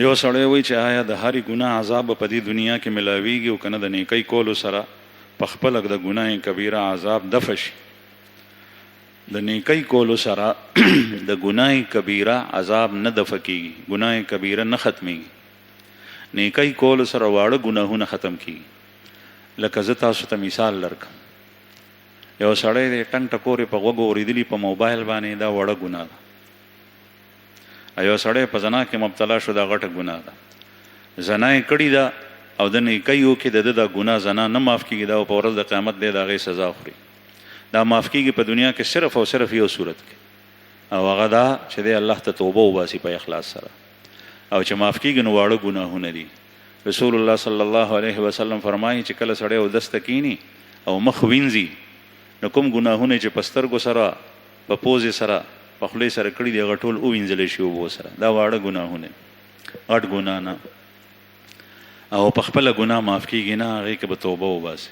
یو سړی وایي چې آیا د هرې ګناه عذاب په دې دنیا کې ملاویږي او کنه د نیکۍ کولو سره په خپله د ګناه کبیره عذاب دفع شي؟ د نیکۍ کولو سره د ګناه کبیره عذاب نه دفع کیږي، ګناه کبیره نه ختمیږي. نیکۍ کولو سره واړه ګناهونه ختم کیږي. لکه زه تاسو ته مثال درکړم، یو سړی دی ټنګ ټکورې په غوږو اورېدلي په موبایل باندې، دا وړه ګناه ده. یو سړی په زنا کې مبتلا شو، دا غټه ګناه ده. زنا یې کړې ده او د نیکۍ وکړي، د ده دا ګناه زنا نه معاف کیږي، دا په ورځ د قیامت دی د هغې سزا خوري. دا معاف کیږي په دنیا کې صرف او صرف یو صورت کې، او هغه دا چې دی الله ته توبه وباسي په اخلاص سره، او چې معاف کیږي نو واړه ګناهونه دي. رسول الله صلی الله علیه وسلم فرمایي چې کله سړی اودس ته کیني او مخ وینځي نو کوم ګناهونه چې په سترګو سره، په پوزې سره، په خولې سره کړي دي هغه ټول ووینځلی شي اوبو سره. دا واړه ګناهونه، غټ ګناه نه، او په خپله ګناه معاف کیږي نه، هغې کې به توبه وباسي.